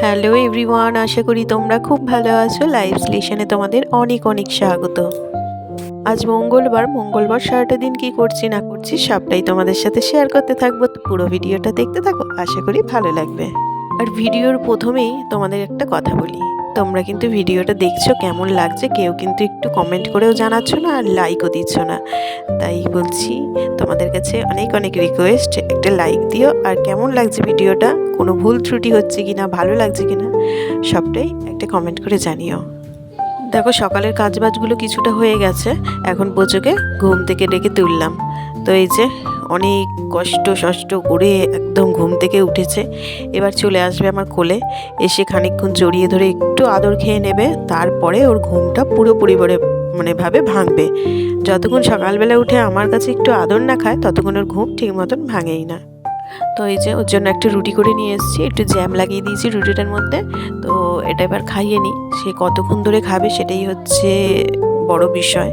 Hello everyone, আশা করি তোমরা খুব ভালো আছো। লাইভ স্টেশনে তোমাদের অনেক অনেক স্বাগত। আজ মঙ্গলবার সারাটা দিন কি করছি না করছি সবটাই তোমাদের সাথে শেয়ার করতে থাকবো। তো পুরো ভিডিওটা দেখতে থাকো, আশা করি ভালো লাগবে। আর ভিডিওর প্রথমেই তোমাদের একটা কথা বলি, তোমরা কিন্তু ভিডিওটা দেখছো, কেমন লাগছে কেউ কিন্তু একটু কমেন্ট করেও জানাচ্ছ না, আর লাইকও দিচ্ছ না। তাই বলছি তোমাদের কাছে অনেক অনেক রিকোয়েস্ট, একটা লাইক দিও। আর কেমন লাগছে ভিডিওটা, কোনো ভুল ত্রুটি হচ্ছে কিনা, ভালো লাগছে কিনা, সবটাই একটা কমেন্ট করে জানিও। দেখো সকালের কাজবাজগুলো কিছুটা হয়ে গেছে, এখন বোচোকে ঘুম থেকে ডেকে তুললাম। তো এই যে অনেক কষ্ট করে একদম ঘুম থেকে উঠেছে, এবার চলে আসবে আমার কোলে, এসে খানিকক্ষণ জড়িয়ে ধরে একটু আদর খেয়ে নেবে, তারপরে ওর ঘুমটা পুরোপুরি ভাবে ভাঙবে। যতক্ষণ সকালবেলা উঠে আমার কাছে একটু আদর না খায় ততক্ষণ ওর ঘুম ঠিক মতন ভাঙেই না। তো এই যে ওর জন্য একটা রুটি করে নিয়ে এসেছি, একটু জ্যাম লাগিয়ে দিয়েছি রুটিটার মধ্যে। তো এটা এবার খাইয়ে নিই, সে কতক্ষণ ধরে খাবে সেটাই হচ্ছে বড় বিষয়।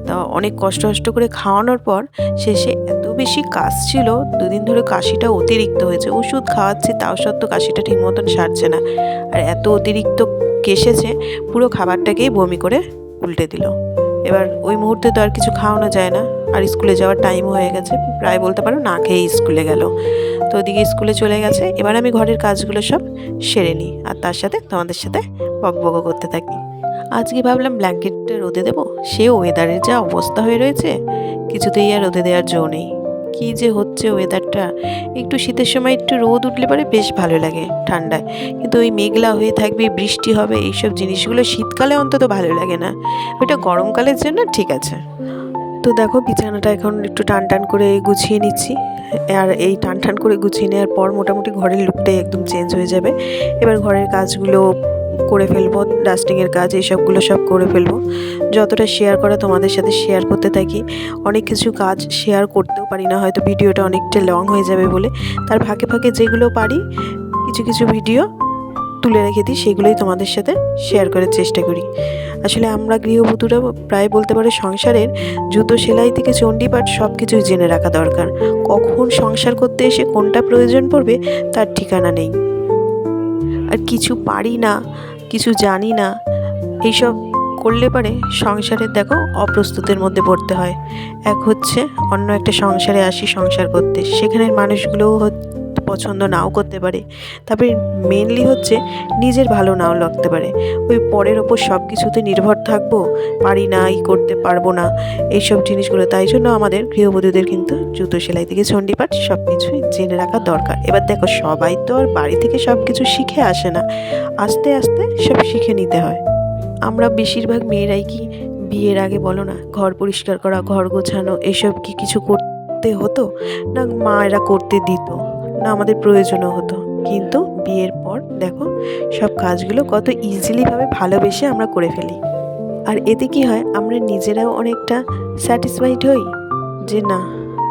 তা অনেক কষ্ট করে খাওয়ানোর পর শেষে এত বেশি কাশ ছিল, দুদিন ধরে কাশিটা অতিরিক্ত হয়েছে, ওষুধ খাওয়াচ্ছি তাও সত্ত্বেও কাশিটা ঠিক মতন সারছে না। আর এত অতিরিক্ত কেশেছে, পুরো খাবারটাকেই বমি করে উল্টে দিল। এবার ওই মুহূর্তে তো আর কিছু খাওয়ানো যায় না, আর স্কুলে যাওয়ার টাইমও হয়ে গেছে, প্রায় বলতে পারো না খেয়েই স্কুলে গেল। তো ওদিকে স্কুলে চলে গেছে, এবার আমি ঘরের কাজগুলো সব সেরে নিই, আর তার সাথে তোমাদের সাথে বকবক করতে থাকি। আজকে ভাবলাম ব্ল্যাঙ্কেটটা রোদে দেবো, সে ওয়েদারের যা অবস্থা হয়ে রয়েছে, কিছুতেই আর রোদে দেওয়ার জো নেই। কী যে হচ্ছে ওয়েদারটা, একটু শীতের সময় একটু রোদ উঠলে পরে বেশ ভালো লাগে ঠান্ডায়, কিন্তু ওই মেঘলা হয়ে থাকবে, বৃষ্টি হবে, এইসব জিনিসগুলো শীতকালে অন্তত ভালো লাগে না, ওইটা গরমকালের জন্য ঠিক আছে। তো দেখো বিছানাটা এখন একটু টান করে গুছিয়ে নিচ্ছি, আর এই টান করে গুছিয়ে নেওয়ার পর মোটামুটি ঘরের লুকটাই একদম চেঞ্জ হয়ে যাবে। এবার ঘরের কাজগুলো করে ফেলবো, ডাস্টিংয়ের কাজ এইসবগুলো সব করে ফেলবো। যতটা শেয়ার করা তোমাদের সাথে শেয়ার করতে থাকি। অনেক কিছু কাজ শেয়ার করতেও পারি না, হয়তো ভিডিওটা অনেকটা লং হয়ে যাবে বলে, তার ফাঁকে যেগুলো পারি কিছু ভিডিও তুলে রেখে দিই, সেগুলোই তোমাদের সাথে শেয়ার করার চেষ্টা করি। আসলে আমরা গৃহবধূরা প্রায় বলতে পারো সংসারের জুতো সেলাই থেকে চণ্ডীপাঠ সব কিছুই জেনে রাখা দরকার। কখন সংসার করতে এসে কোনটা প্রয়োজন পড়বে তার ঠিকানা নেই। আর কিছু পারি না, কিছু জানি না, এইসব করলে পারে সংসারের দেখো অপ্রস্তুতের মধ্যে পড়তে হয়। এক হচ্ছে অন্য একটা সংসারে আসি সংসার করতে, সেখানের মানুষগুলোও পছন্দ নাও করতে পারে, তারপরে মেনলি হচ্ছে নিজের ভালো নাও লাগতে পারে। ওই পরের ওপর সব কিছুতে নির্ভর থাকবো, পারি না, করতে পারবো না, এইসব জিনিসগুলো। তাই জন্য আমাদের গৃহবধূদের কিন্তু জুতো সেলাই থেকে চণ্ডীপাঠ সব কিছুই জেনে রাখা দরকার। এবার দেখো সবাই তো আর বাড়ি থেকে সব কিছু শিখে আসে না, আস্তে সব শিখে নিতে হয়। আমরা বেশিরভাগ মেয়েরাই কি বিয়ের আগে বলো না, ঘর পরিষ্কার করা, ঘর গোছানো, এসব কি কিছু করতে হতো না, মায়েরা করতে দিত না, আমাদের প্রয়োজনও হতো। কিন্তু বিয়ের পর দেখো সব কাজগুলো কত ইজিলিভাবে ভালোবেসে আমরা করে ফেলি। আর এতে কি হয়, আমরা নিজেরাও অনেকটা স্যাটিসফাইড হই যে না,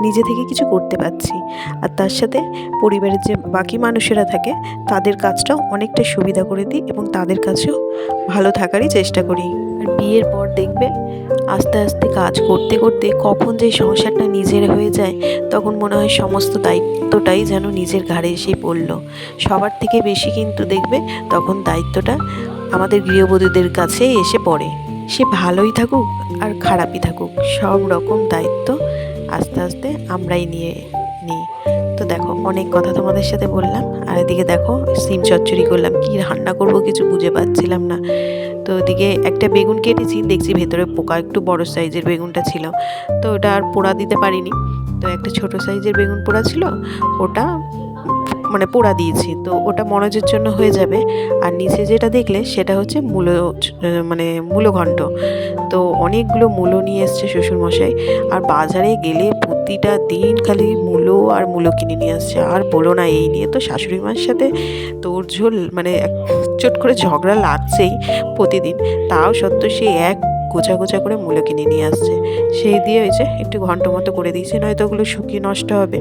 নিজে থেকে কিছু করতে পারছি, আর তার সাথে পরিবারের যে বাকি মানুষেরা থাকে তাদের কাজটাও অনেকটা সুবিধা করে দিই, এবং তাদের কাছেও ভালো থাকারই চেষ্টা করি। আর বিয়ের পর দেখবে আস্তে কাজ করতে কখন যে সংসারটা নিজের হয়ে যায়, তখন মনে হয় সমস্ত দায়িত্বটাই যেন নিজের ঘাড়ে এসে পড়লো। সবার থেকে বেশি কিন্তু দেখবে তখন দায়িত্বটা আমাদের গৃহবধূদের কাছে এসে পড়ে। সে ভালোই থাকুক আর খারাপই থাকুক, সব রকম দায়িত্ব আস্তে আমরাই নিয়ে নিই। তো দেখো অনেক কথা তোমাদের সাথে বললাম, আর এদিকে দেখো সিম চচ্চড়ি করলাম, কি রান্না করব কিছু বুঝে পাচ্ছিলাম না। তো ওদিকে একটা বেগুন কেটেছি, দেখছি ভেতরে পোকা, একটু বড় সাইজের বেগুনটা ছিল, তো ওটা আর পোড়া দিতে পারিনি। তো একটা ছোট সাইজের বেগুন পোড়া ছিল, ওটা পোড়া দিয়েছি, তো ওটা মনোজের জন্য হয়ে যাবে। আর নিচে যেটা দেখলে সেটা হচ্ছে মূলো ঘন্ট। তো অনেকগুলো মূলো নিয়ে এসছে শ্বশুরমশাই, আর বাজারে গেলে প্রতিটা দিন খালি মূলো আর মূলো কিনে নিয়ে আসছে। আর বলো না, এই নিয়ে তো শাশুড়ি মার সাথে তোড়জোড়, চট করে ঝগড়া লাগছেই প্রতিদিন। তাও সত্ত্বেও সে এক গোছা করে মূলো কিনে নিয়ে আসছে, সেই দিয়ে হয়েছে একটু ঘন্ট মতো করে দিয়েছে, নয়তো ওগুলো শুকিয়ে নষ্ট হবে।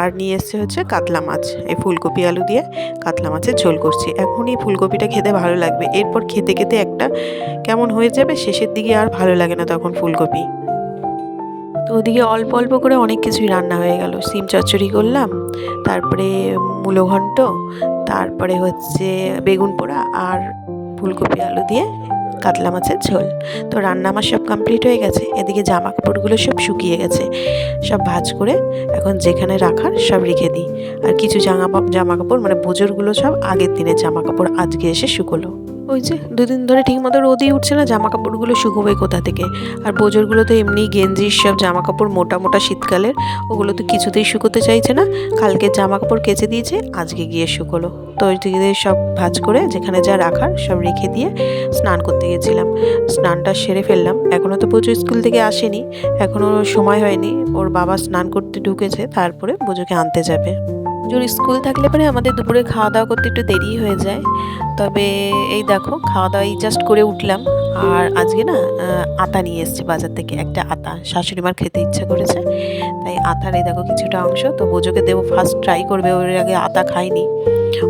আর নিয়ে এসছে হচ্ছে কাতলা মাছ, এই ফুলকপি আলু দিয়ে কাতলা মাছের ঝোল করছি। এখন এই ফুলকপিটা খেতে ভালো লাগবে, এরপর খেতে একটা কেমন হয়ে যাবে, শেষের দিকে আর ভালো লাগে না তখন ফুলকপি। তো তো ওদিকে অল্প অল্প করে অনেক কিছুই রান্না হয়ে গেল। সিম চচ্চড়ি করলাম, তারপরে মূলো ঘন্ট, তারপরে হচ্ছে বেগুন পোড়া আর ফুলকপি আলু দিয়ে কাতলা মাছের ঝোল। তো রান্না আমার সব কমপ্লিট হয়ে গেছে। এদিকে জামা কাপড়গুলো সব শুকিয়ে গেছে, সব ভাঁজ করে এখন যেখানে রাখার সব রেখে দিই। আর কিছু জামা কাপড় মানে বোজোরগুলো সব আগের দিনের জামা কাপড় আজকে এসে শুকোলো। ওই যে দুদিন ধরে ঠিকমতো রোদই উঠছে না, জামা কাপড়গুলো শুকোবে কোথা থেকে। আর বোজোরগুলো তো এমনি গেঞ্জির সব জামা কাপড় মোটা মোটা শীতকালের, ওগুলো তো কিছুতেই শুকোতে চাইছে না। কালকে জামা কাপড় কেচে দিয়েছে, আজকে গিয়ে শুকোলো। তো ওই দিকে সব ভাঁজ করে যেখানে যা রাখার সব রেখে দিয়ে স্নান করতে গেছিলাম। স্নানটা সেরে ফেললাম। এখনও তো বোজো স্কুল থেকে আসেনি, এখনও সময় হয়নি। ওর বাবা স্নান করতে ঢুকেছে, তারপরে বোজোকে আনতে যাবে। বোজোর স্কুল থাকলে পরে আমাদের দুপুরে খাওয়া দাওয়া করতে একটু দেরি হয়ে যায়। তবে এই দেখো খাওয়া দাওয়া এই জাস্ট করে উঠলাম। আর আজকে না আতা নিয়ে এসছে বাজার থেকে, একটা আতা শাশুড়ি মার খেতে ইচ্ছা করেছে, তাই আতার এই দেখো কিছুটা অংশ তো বোজোকে দেবো। ফার্স্ট ট্রাই করবে, ওর আগে আতা খাইনি।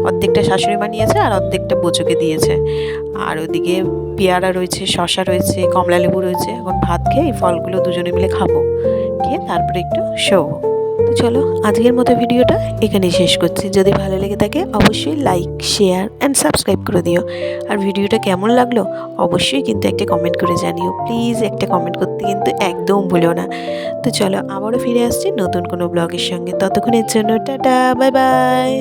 অর্ধেকটা শাশুড়ি মা নিয়েছে আর অর্ধেকটা বোজোকে দিয়েছে। আর ওদিকে পেয়ারা রয়েছে, শশা রয়েছে, কমলা লেবু রয়েছে। এখন ভাত খেয়ে এই ফলগুলো দুজনে মিলে খাবো, খেয়ে তারপরে একটু শোবো। তো চলো আজকের মতো ভিডিওটা এখানেই শেষ করছি। যদি ভালো লেগে থাকে অবশ্যই লাইক, শেয়ার অ্যান্ড সাবস্ক্রাইব করে দিও। আর ভিডিওটা কেমন লাগলো অবশ্যই কিন্তু একটা কমেন্ট করে জানিও। প্লিজ একটা কমেন্ট করতে কিন্তু একদম ভুলো না। তো চলো আবারও ফিরে আসছি নতুন কোনো ব্লগের সঙ্গে। ততক্ষণের জন্য টাটা, বাই বাই।